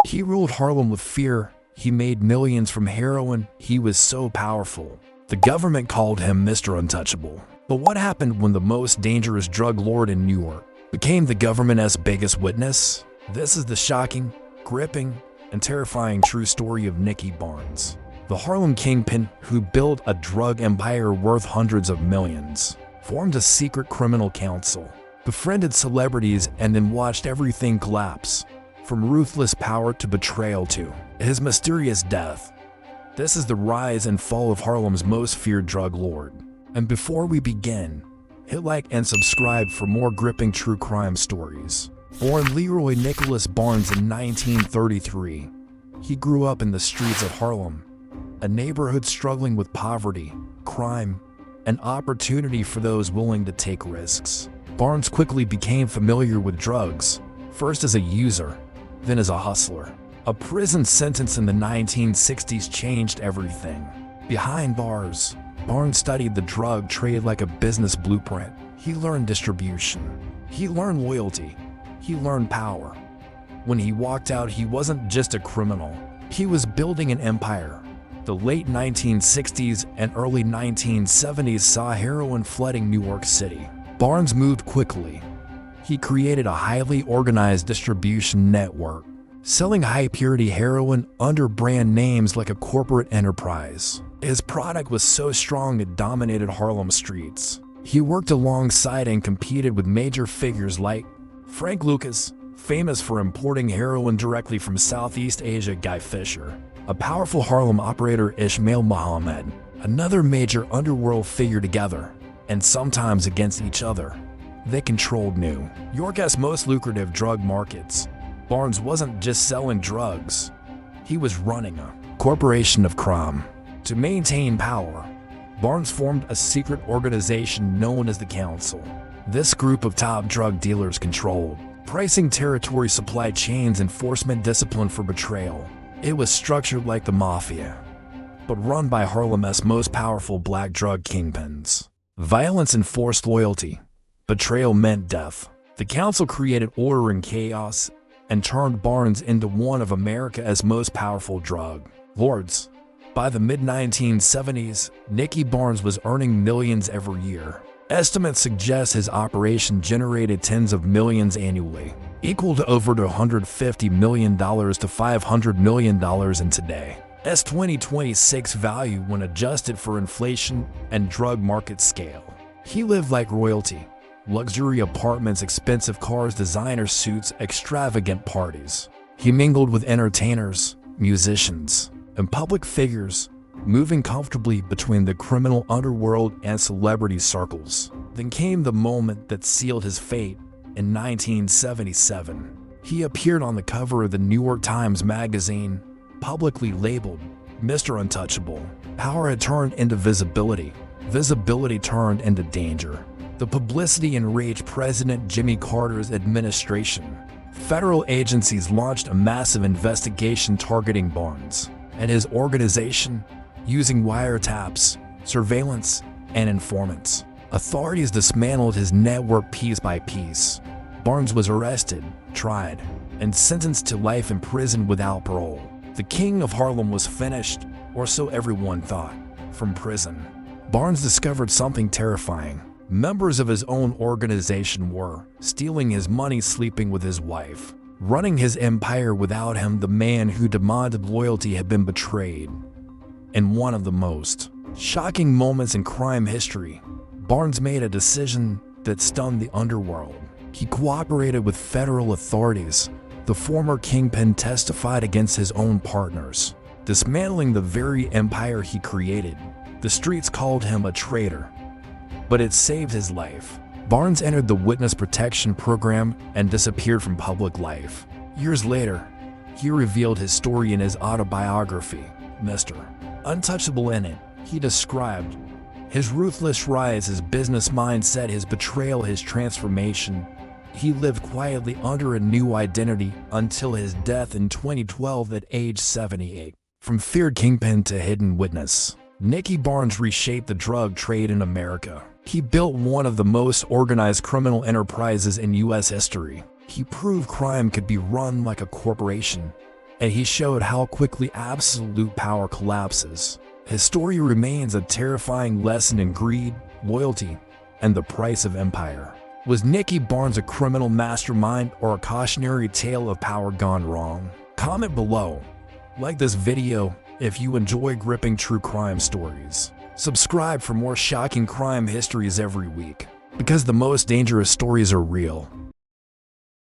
He ruled Harlem with fear. He made millions from heroin. He was so powerful. The government called him Mr. Untouchable. But what happened when the most dangerous drug lord in New York became the government's biggest witness? This is the shocking, gripping, and terrifying true story of Nicky Barnes, the Harlem Kingpin who built a drug empire worth hundreds of millions, formed a secret criminal council, befriended celebrities, and then watched everything collapse, from ruthless power to betrayal to his mysterious death. This is the rise and fall of Harlem's most feared drug lord. And before we begin, hit like and subscribe for more gripping true crime stories. Born Leroy Nicholas Barnes in 1933, he grew up in the streets of Harlem, a neighborhood struggling with poverty, crime, and opportunity for those willing to take risks. Barnes quickly became familiar with drugs, first as a user, then as a hustler. A prison sentence in the 1960s changed everything. Behind bars, Barnes studied the drug trade like a business blueprint. He learned distribution. He learned loyalty. He learned power. When he walked out, he wasn't just a criminal. He was building an empire. The late 1960s and early 1970s saw heroin flooding New York City. Barnes moved quickly. He created a highly organized distribution network, selling high-purity heroin under brand names like a corporate enterprise. His product was so strong it dominated Harlem streets. He worked alongside and competed with major figures like Frank Lucas, famous for importing heroin directly from Southeast Asia, Guy Fisher, a powerful Harlem operator, Ishmael Muhammad, another major underworld figure. Together, and sometimes against each other, they controlled New York's most lucrative drug markets. Barnes wasn't just selling drugs, he was running a corporation of crime. To maintain power, Barnes formed a secret organization known as the Council. This group of top drug dealers controlled pricing, territory, supply chains, enforcement, discipline for betrayal. It was structured like the Mafia, but run by Harlem's most powerful black drug kingpins. Violence enforced loyalty. Betrayal meant death. The council created order and chaos and turned Barnes into one of America's most powerful drug lords. By the mid-1970s, Nicky Barnes was earning millions every year. Estimates suggest his operation generated tens of millions annually, equal to over $150 million to $500 million in today's 2026 value when adjusted for inflation and drug market scale. He lived like royalty. Luxury apartments, expensive cars, designer suits, extravagant parties. He mingled with entertainers, musicians, and public figures, moving comfortably between the criminal underworld and celebrity circles. Then came the moment that sealed his fate. In 1977, he appeared on the cover of the New York Times magazine, publicly labeled Mr. Untouchable. Power had turned into visibility. Visibility turned into danger. The publicity enraged President Jimmy Carter's administration. Federal agencies launched a massive investigation targeting Barnes and his organization, using wiretaps, surveillance, and informants. Authorities dismantled his network piece by piece. Barnes was arrested, tried, and sentenced to life in prison without parole. The king of Harlem was finished, or so everyone thought. From prison, Barnes discovered something terrifying. Members of his own organization were stealing his money, sleeping with his wife, running his empire without him. The man who demanded loyalty had been betrayed. In one of the most shocking moments in crime history, Barnes made a decision that stunned the underworld. He cooperated with federal authorities. The former kingpin testified against his own partners, dismantling the very empire he created. The streets called him a traitor, but it saved his life. Barnes entered the witness protection program and disappeared from public life. Years later, he revealed his story in his autobiography, Mr. Untouchable. In it, he described his ruthless rise, his business mindset, his betrayal, his transformation. He lived quietly under a new identity until his death in 2012 at age 78. From feared kingpin to hidden witness, Nicky Barnes reshaped the drug trade in America. He built one of the most organized criminal enterprises in U.S. history. He proved crime could be run like a corporation, and he showed how quickly absolute power collapses. His story remains a terrifying lesson in greed, loyalty, and the price of empire. Was Nicky Barnes a criminal mastermind or a cautionary tale of power gone wrong? Comment below. Like this video if you enjoy gripping true crime stories. Subscribe for more shocking crime histories every week, because the most dangerous stories are real.